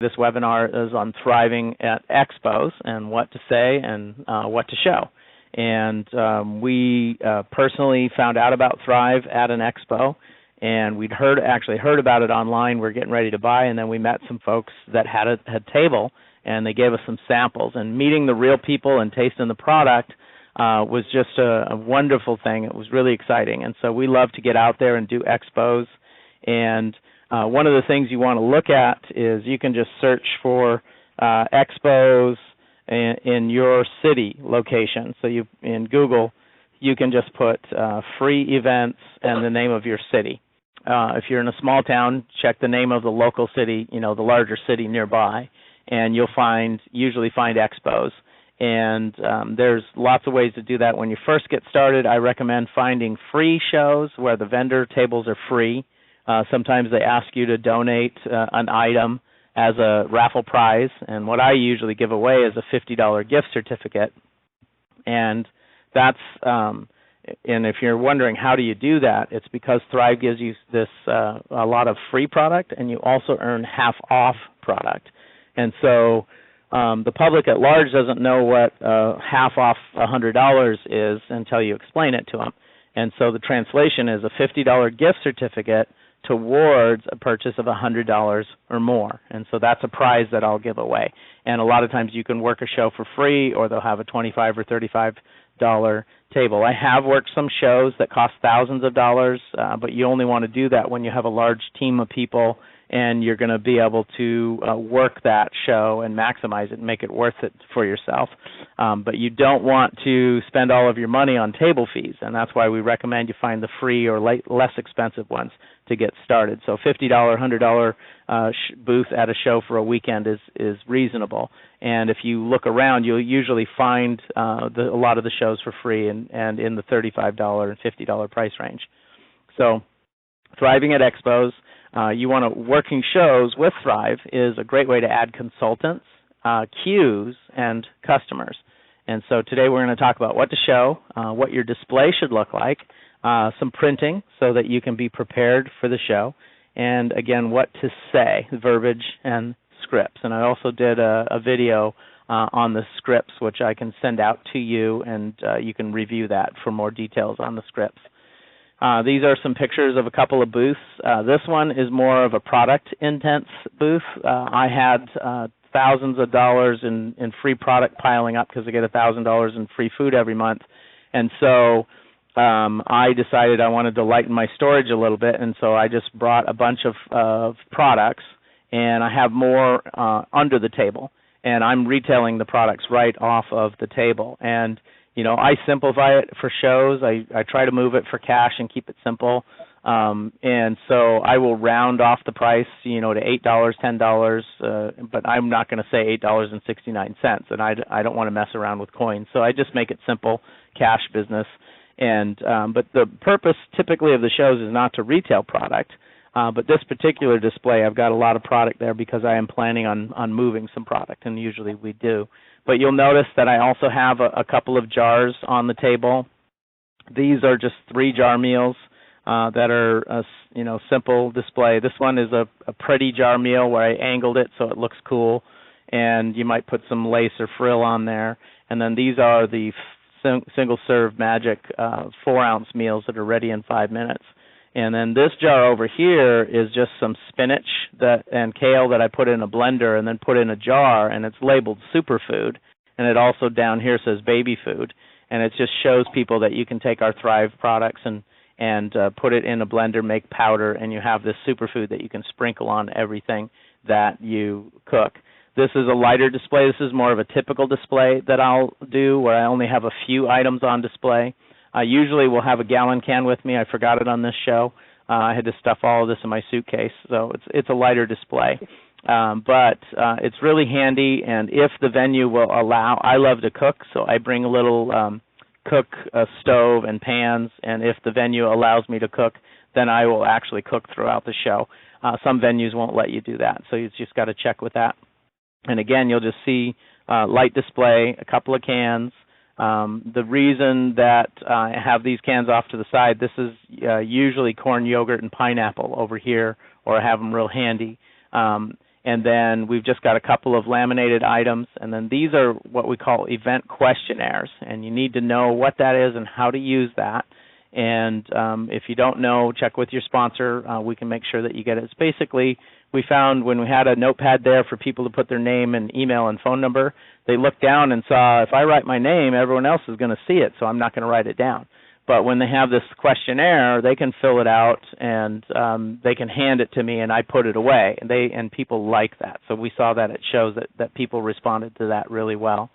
This webinar is on thriving at expos and what to say and what to show. And we personally found out about Thrive at an expo, and we'd actually heard about it online. We're getting ready to buy, and then we met some folks that had a table, and they gave us some samples. And meeting the real people and tasting the product was just a wonderful thing. It was really exciting. And so we love to get out there and do expos. And one of the things you want to look at is you can just search for expos in your city location. So in Google, you can just put free events and the name of your city. If you're in a small town, check the name of the local city, the larger city nearby, and you'll usually find expos. And there's lots of ways to do that. When you first get started, I recommend finding free shows where the vendor tables are free. Sometimes they ask you to donate an item as a raffle prize, and what I usually give away is a $50 gift certificate. And that's and if you're wondering how do you do that, it's because Thrive gives you this a lot of free product, and you also earn half off product. And so the public at large doesn't know what half off $100 is until you explain it to them. And so the translation is a $50 gift certificate towards a purchase of $100 or more. And so that's a prize that I'll give away. And a lot of times you can work a show for free, or they'll have a $25 or $35 table. I have worked some shows that cost thousands of dollars, but you only want to do that when you have a large team of people and you're going to be able to work that show and maximize it and make it worth it for yourself. But you don't want to spend all of your money on table fees, and that's why we recommend you find the free or less expensive ones to get started. So $50, $100 booth at a show for a weekend is reasonable. And if you look around, you'll usually find a lot of the shows for free and in the $35 and $50 price range. So thriving at expos, working shows with Thrive is a great way to add consultants, queues, and customers. And so today we're going to talk about what to show, what your display should look like, some printing so that you can be prepared for the show, and again, what to say, verbiage and scripts. And I also did a video on the scripts, which I can send out to you, and you can review that for more details on the scripts. These are some pictures of a couple of booths. This one is more of a product-intense booth. I had thousands of dollars in free product piling up because I get $1,000 in free food every month. And so I decided I wanted to lighten my storage a little bit, and so I just brought a bunch of products, and I have more under the table. And I'm retailing the products right off of the table. And I simplify it for shows. I try to move it for cash and keep it simple. And so I will round off the price, to $8, $10, but I'm not going to say $8.69, and I don't want to mess around with coins. So I just make it simple, cash business. And but the purpose typically of the shows is not to retail product. But this particular display, I've got a lot of product there because I am planning on moving some product, and usually we do. But you'll notice that I also have a couple of jars on the table. These are just 3-jar meals that are a simple display. This one is a pretty jar meal where I angled it so it looks cool, and you might put some lace or frill on there. And then these are the single-serve magic 4-ounce meals that are ready in 5 minutes. And then this jar over here is just some spinach and kale that I put in a blender and then put in a jar, and it's labeled superfood. And it also down here says baby food. And it just shows people that you can take our Thrive products and put it in a blender, make powder, and you have this superfood that you can sprinkle on everything that you cook. This is a lighter display. This is more of a typical display that I'll do where I only have a few items on display. I usually will have a gallon can with me. I forgot it on this show. I had to stuff all of this in my suitcase, so it's a lighter display. But it's really handy, and if the venue will allow, I love to cook, so I bring a little cook stove and pans, and if the venue allows me to cook, then I will actually cook throughout the show. Some venues won't let you do that, so you've just got to check with that. And again, you'll just see light display, a couple of cans. The reason that I have these cans off to the side, this is usually corn, yogurt, and pineapple over here, or I have them real handy. And And then we've just got a couple of laminated items, and then these are what we call event questionnaires, and you need to know what that is and how to use that. And if you don't know, check with your sponsor. We can make sure that you get it. It's basically, we found when we had a notepad there for people to put their name and email and phone number, they looked down and saw, if I write my name, everyone else is going to see it, so I'm not going to write it down. But when they have this questionnaire, they can fill it out and they can hand it to me, and I put it away. And people like that. So we saw that it shows that people responded to that really well.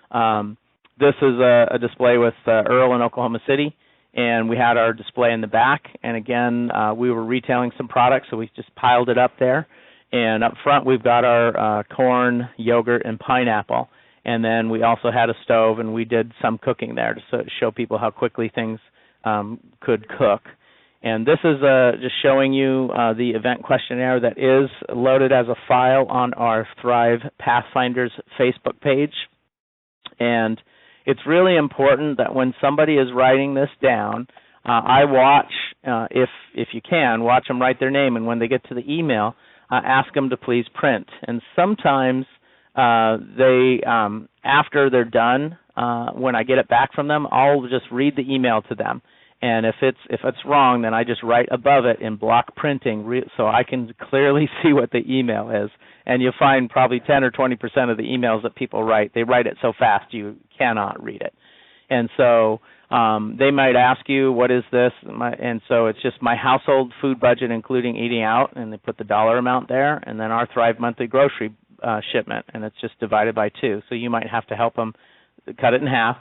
This is a display with Earl in Oklahoma City, and we had our display in the back. And again, we were retailing some products, so we just piled it up there. And up front, we've got our corn, yogurt, and pineapple. And then we also had a stove, and we did some cooking there to show people how quickly things could cook. And this is just showing you the event questionnaire that is loaded as a file on our Thrive Pathfinders Facebook page. And it's really important that when somebody is writing this down, I watch, if you can, watch them write their name, and when they get to the email, ask them to please print. And sometimes they, after they're done, when I get it back from them, I'll just read the email to them. And if it's wrong, then I just write above it in block printing so I can clearly see what the email is. And you'll find probably 10 or 20% of the emails that people write, they write it so fast you cannot read it. And so they might ask you, what is this? And so it's just my household food budget, including eating out, and they put the dollar amount there, and then our Thrive monthly grocery shipment, and it's just divided by 2. So you might have to help them cut it in half.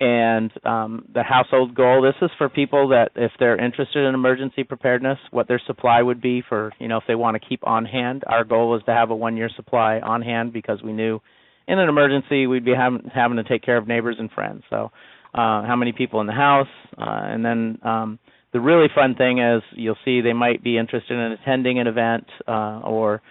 And the household goal, this is for people that if they're interested in emergency preparedness, what their supply would be for, if they want to keep on hand. Our goal was to have a 1-year supply on hand because we knew in an emergency we'd be having to take care of neighbors and friends. So how many people in the house, and then the really fun thing is you'll see they might be interested in attending an event or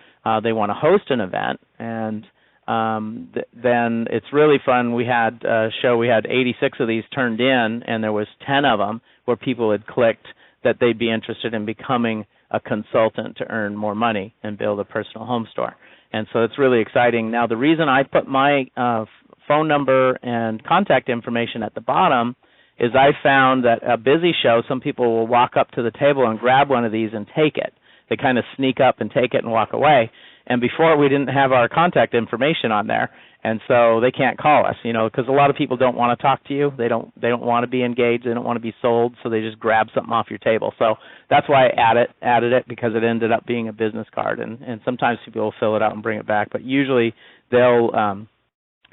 they want to host an event, and then it's really fun. We had a show, we had 86 of these turned in, and there was 10 of them where people had clicked that they'd be interested in becoming a consultant to earn more money and build a personal home store. And so it's really exciting. Now, the reason I put my phone number and contact information at the bottom is I found that a busy show, some people will walk up to the table and grab one of these and take it. They kind of sneak up and take it and walk away. And before, we didn't have our contact information on there, and so they can't call us, because a lot of people don't want to talk to you. They don't want to be engaged. They don't want to be sold, so they just grab something off your table. So that's why I added it, because it ended up being a business card. And sometimes people will fill it out and bring it back, but usually they'll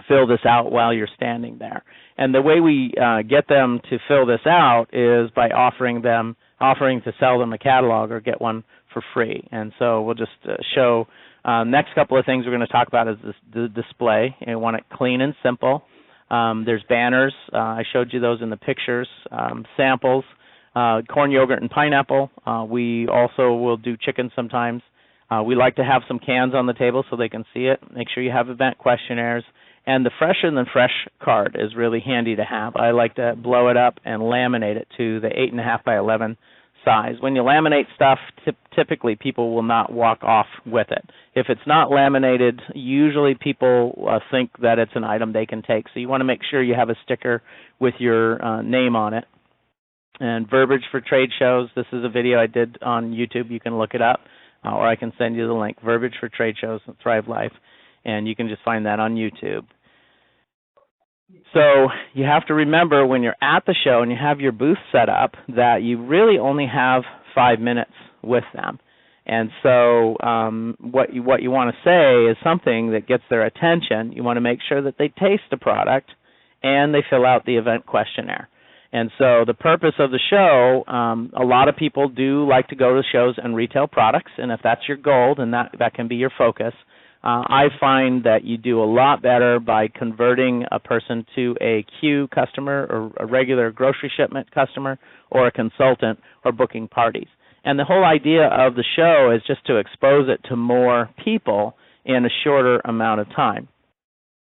fill this out while you're standing there. And the way we get them to fill this out is by offering to sell them a catalog or get one for free. And so we'll just show. Next couple of things we're going to talk about is the display. You want it clean and simple. There's banners. I showed you those in the pictures. Samples, corn, yogurt, and pineapple. We also will do chicken sometimes. We like to have some cans on the table so they can see it. Make sure you have event questionnaires. And the fresher than fresh card is really handy to have. I like to blow it up and laminate it to the 8.5 by 11 size. When you laminate stuff, typically people will not walk off with it. If it's not laminated, usually people think that it's an item they can take. So you want to make sure you have a sticker with your name on it. And verbiage for trade shows. This is a video I did on YouTube. You can look it up, or I can send you the link. Verbiage for trade shows at Thrive Life, and you can just find that on YouTube. So you have to remember when you're at the show and you have your booth set up that you really only have 5 minutes with them. And so what you want to say is something that gets their attention. You want to make sure that they taste the product and they fill out the event questionnaire. And so the purpose of the show, a lot of people do like to go to shows and retail products, and if that's your goal, then that can be your focus. I find that you do a lot better by converting a person to a queue customer or a regular grocery shipment customer or a consultant or booking parties. And the whole idea of the show is just to expose it to more people in a shorter amount of time.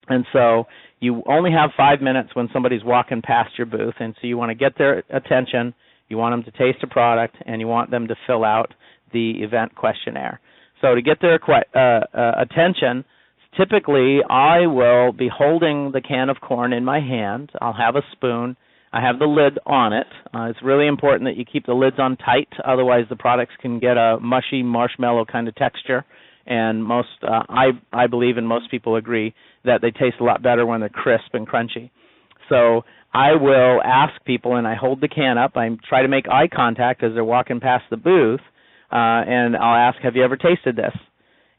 And so you only have 5 minutes when somebody's walking past your booth, and so you want to get their attention, you want them to taste a product, and you want them to fill out the event questionnaire. So to get their attention, typically I will be holding the can of corn in my hand. I'll have a spoon. I have the lid on it. It's really important that you keep the lids on tight, otherwise the products can get a mushy marshmallow kind of texture. And I believe, and most people agree, that they taste a lot better when they're crisp and crunchy. So I will ask people, and I hold the can up. I try to make eye contact as they're walking past the booth, and I'll ask, have you ever tasted this?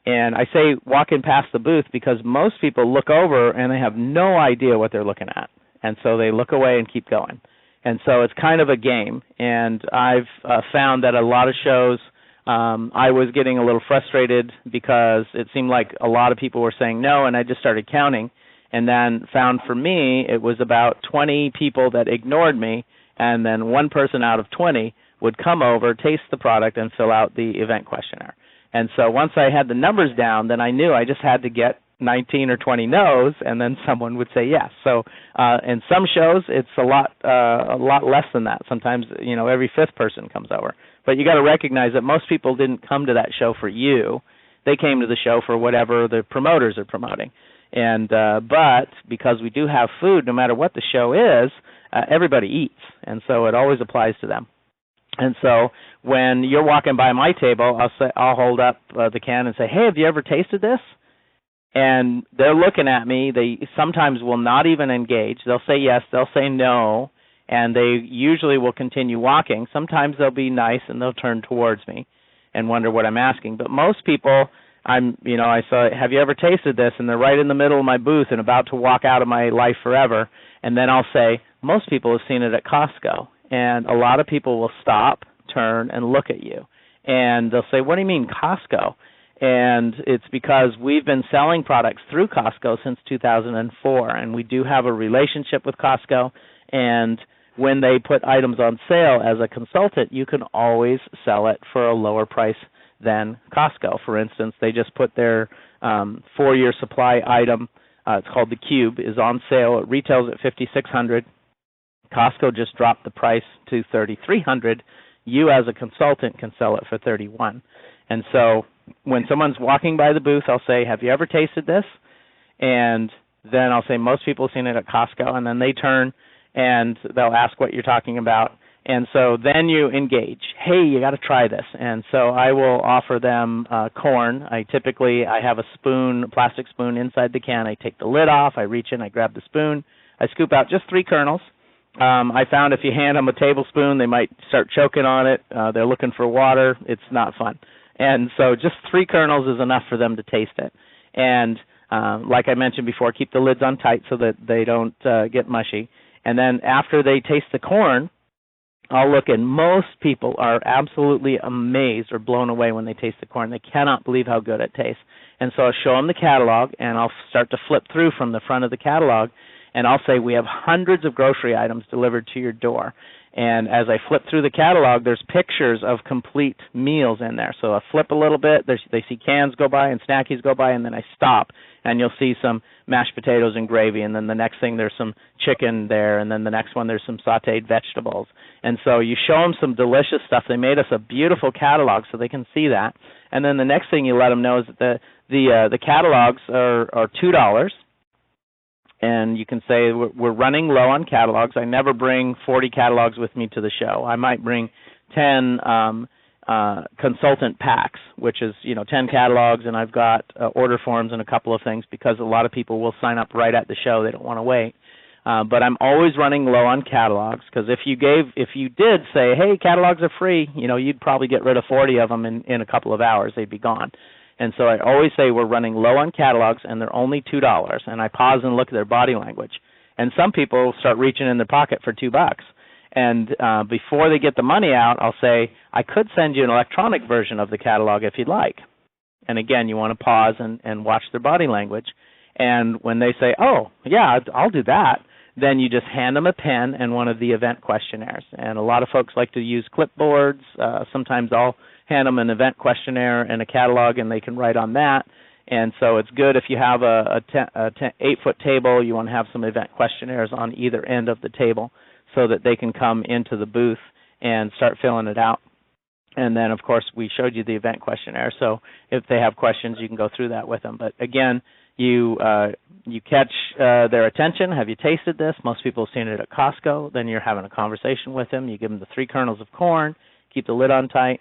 And I say walking past the booth because most people look over and they have no idea what they're looking at. And so they look away and keep going. And so it's kind of a game. And I've found that a lot of shows, I was getting a little frustrated because it seemed like a lot of people were saying no, and I just started counting. And then found for me it was about 20 people that ignored me, and then one person out of 20 would come over, taste the product, and fill out the event questionnaire. And so once I had the numbers down, then I knew I just had to get 19 or 20 no's, and then someone would say yes. So in some shows, it's a lot less than that. Sometimes, every fifth person comes over. But you got to recognize that most people didn't come to that show for you. They came to the show for whatever the promoters are promoting. And but because we do have food, no matter what the show is, everybody eats, and so it always applies to them. And so when you're walking by my table, I'll hold up the can and say, "Hey, have you ever tasted this?" And they're looking at me. They sometimes will not even engage. They'll say yes, they'll say no, and they usually will continue walking. Sometimes they'll be nice and they'll turn towards me and wonder what I'm asking. But most people, I say, "Have you ever tasted this?" And they're right in the middle of my booth and about to walk out of my life forever. And then I'll say, "Most people have seen it at Costco." And a lot of people will stop, turn, and look at you. And they'll say, "What do you mean Costco?" And it's because we've been selling products through Costco since 2004, and we do have a relationship with Costco. And when they put items on sale as a consultant, you can always sell it for a lower price than Costco. For instance, they just put their 4-year supply item, it's called the Cube, is on sale. It retails at $5,600. Costco just dropped the price to $3,300. You as a consultant can sell it for $31. And so when someone's walking by the booth, I'll say, "Have you ever tasted this?" And then I'll say, "Most people have seen it at Costco." And then they turn and they'll ask what you're talking about. And so then you engage. "Hey, you got to try this." And so I will offer them corn. I have a spoon, a plastic spoon inside the can. I take the lid off. I reach in, I grab the spoon. I scoop out just 3 kernels. I found if you hand them a tablespoon, they might start choking on it. They're looking for water. It's not fun. And so just 3 kernels is enough for them to taste it. And like I mentioned before, keep the lids on tight so that they don't get mushy. And then after they taste the corn, I'll look, and most people are absolutely amazed or blown away when they taste the corn. They cannot believe how good it tastes. And so I'll show them the catalog, and I'll start to flip through from the front of the catalog, and I'll say, "We have hundreds of grocery items delivered to your door." And as I flip through the catalog, there's pictures of complete meals in there. So I flip a little bit, they see cans go by and snackies go by, and then I stop, and you'll see some mashed potatoes and gravy, and then the next thing there's some chicken there, and then the next one there's some sautéed vegetables. And so you show them some delicious stuff. They made us a beautiful catalog so they can see that. And then the next thing you let them know is that the catalogs are $2. And you can say, "We're running low on catalogs. I never bring 40 catalogs with me to the show. I might bring 10 consultant packs, which is 10 catalogs, and I've got order forms and a couple of things because a lot of people will sign up right at the show. They don't want to wait. But I'm always running low on catalogs because if you did say, "Hey, catalogs are free," you'd probably get rid of 40 of them in a couple of hours. They'd be gone. And so I always say we're running low on catalogs, and they're only $2. And I pause and look at their body language. And some people start reaching in their pocket for $2. And before they get the money out, I'll say, "I could send you an electronic version of the catalog if you'd like." And again, you want to pause and watch their body language. And when they say, "Oh, yeah, I'll do that," then you just hand them a pen and one of the event questionnaires. And a lot of folks like to use clipboards. Sometimes I'll hand them an event questionnaire and a catalog, and they can write on that. And so it's good if you have a 8-foot table, you want to have some event questionnaires on either end of the table so that they can come into the booth and start filling it out. And then, of course, we showed you the event questionnaire. So if they have questions, you can go through that with them. But again, you catch their attention. Have you tasted this? Most people have seen it at Costco. Then you're having a conversation with them. You give them the 3 kernels of corn, keep the lid on tight,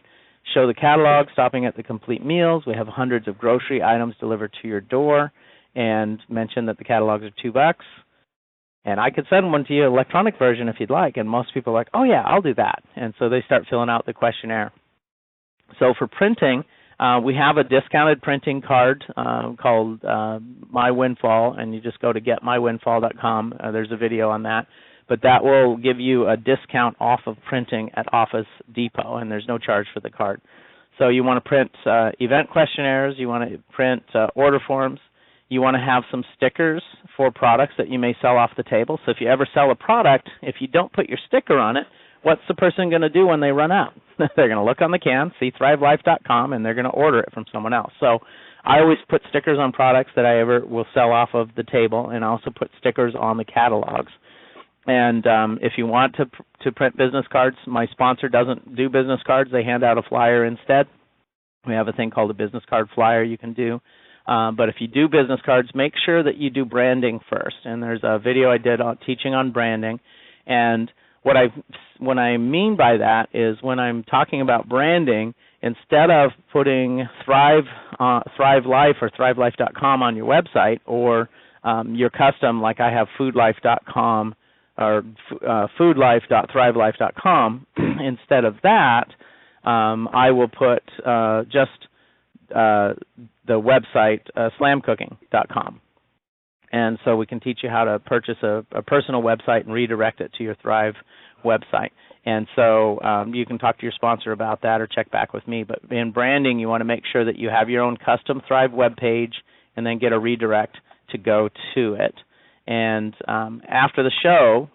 show the catalog, stopping at the complete meals. We have hundreds of grocery items delivered to your door, and mention that the catalogs are $2. And I could send one to you, electronic version, if you'd like. And most people are like, oh, yeah, I'll do that. And so they start filling out the questionnaire. So for printing, we have a discounted printing card called My Windfall, and you just go to getmywindfall.com. There's a video on that. But that will give you a discount off of printing at Office Depot, and there's no charge for the card. So you want to print event questionnaires. You want to print order forms. You want to have some stickers for products that you may sell off the table. So if you ever sell a product, if you don't put your sticker on it, what's the person going to do when they run out? They're going to look on the can, see thrivelife.com, and they're going to order it from someone else. So I always put stickers on products that I ever will sell off of the table, and I also put stickers on the catalogs. And if you want to print business cards, my sponsor doesn't do business cards. They hand out a flyer instead. We have a thing called a business card flyer you can do. But if you do business cards, make sure that you do branding first. And there's a video I did on teaching on branding. And what I mean by that is when I'm talking about branding, instead of putting Thrive Life or thrivelife.com on your website, or your custom, like I have foodlife.com or foodlife.thrivelife.com, instead of that, I will put just the website slamcooking.com. And so we can teach you how to purchase a personal website and redirect it to your Thrive website. And so you can talk to your sponsor about that or check back with me. But in branding, you want to make sure that you have your own custom Thrive web page and then get a redirect to go to it. And after the show,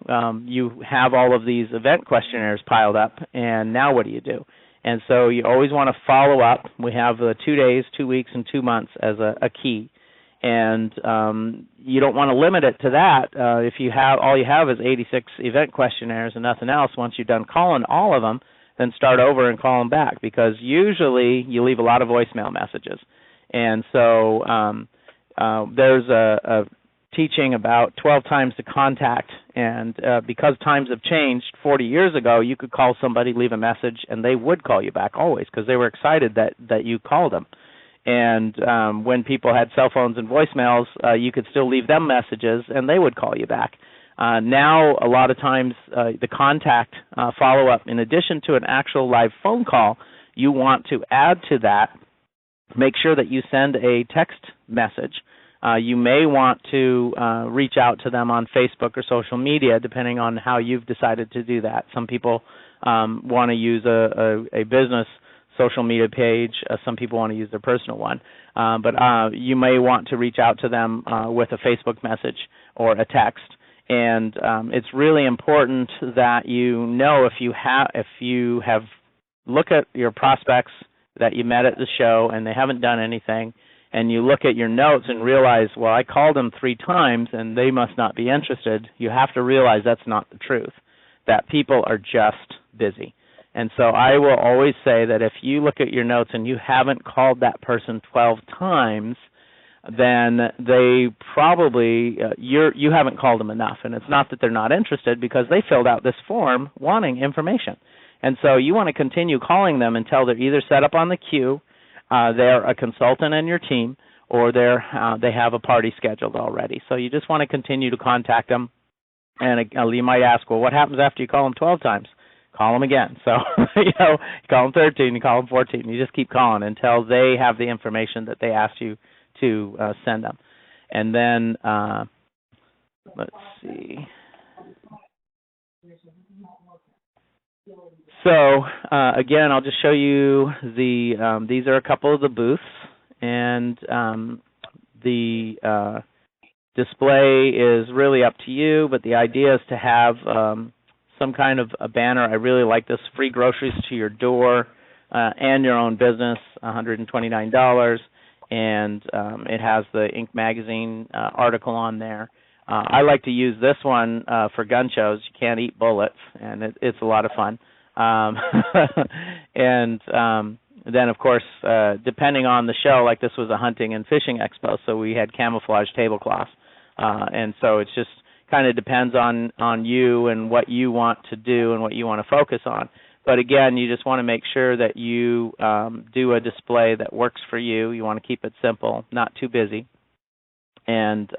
you have all of these event questionnaires piled up, and now what do you do? And so you always want to follow up. We have 2 days, 2 weeks, and 2 months as a key. And you don't want to limit it to that. If you have all you have is 86 event questionnaires and nothing else, once you're done calling all of them, then start over and call them back, because usually you leave a lot of voicemail messages. And so there's a teaching about 12 times to contact, and because times have changed, 40 years ago you could call somebody, leave a message, and they would call you back always because they were excited that you called them. And when people had cell phones and voicemails, you could still leave them messages, and they would call you back. Now, a lot of times, the contact follow-up, in addition to an actual live phone call, you want to add to that, make sure that you send a text message. You may want to reach out to them on Facebook or social media, depending on how you've decided to do that. Some people want to use a business social media page. Some people want to use their personal one. But you may want to reach out to them with a Facebook message or a text. And it's really important that you know if you have look at your prospects that you met at the show and they haven't done anything, and you look at your notes and realize, well, I called them 3 times and they must not be interested, you have to realize that's not the truth, that people are just busy. And so I will always say that if you look at your notes and you haven't called that person 12 times, then they probably, you haven't called them enough. And it's not that they're not interested, because they filled out this form wanting information. And so you want to continue calling them until they're either set up on the queue, they're a consultant in your team, or they have a party scheduled already. So you just want to continue to contact them. And you might ask, well, what happens after you call them 12 times? Call them again. So, you call them 13, you call them 14. You just keep calling until they have the information that they asked you to send them. And then, let's see. So, again, I'll just show you these are a couple of the booths, and the display is really up to you, but the idea is to have some kind of a banner. I really like this: free groceries to your door and your own business, $129, and it has the Inc. magazine article on there. I like to use this one for gun shows. You can't eat bullets, and it's a lot of fun. And then, of course, depending on the show, like this was a hunting and fishing expo, so we had camouflage tablecloths. And so it just kind of depends on you and what you want to do and what you want to focus on. But again, you just want to make sure that you do a display that works for you. You want to keep it simple, not too busy. And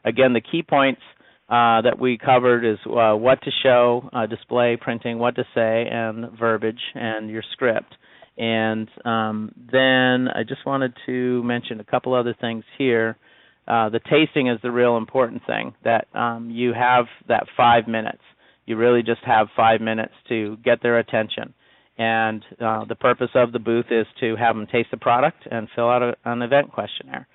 again, the key points that we covered is what to show, display, printing, what to say, and verbiage, and your script. And then I just wanted to mention a couple other things here. The tasting is the real important thing, that you have that 5 minutes. You really just have 5 minutes to get their attention. And the purpose of the booth is to have them taste the product and fill out an event questionnaire.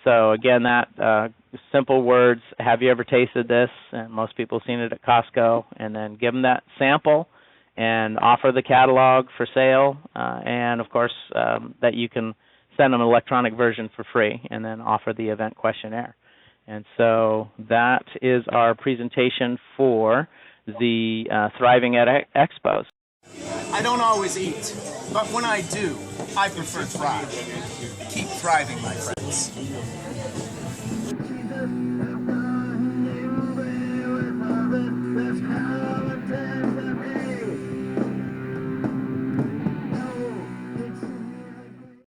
So again, that simple words, have you ever tasted this? And most people have seen it at Costco. And then give them that sample and offer the catalog for sale. And, of course, that you can send them an electronic version for free and then offer the event questionnaire. And so that is our presentation for the Thriving at Expos. I don't always eat, but when I do, I prefer Thrive. Keep thriving, my friends.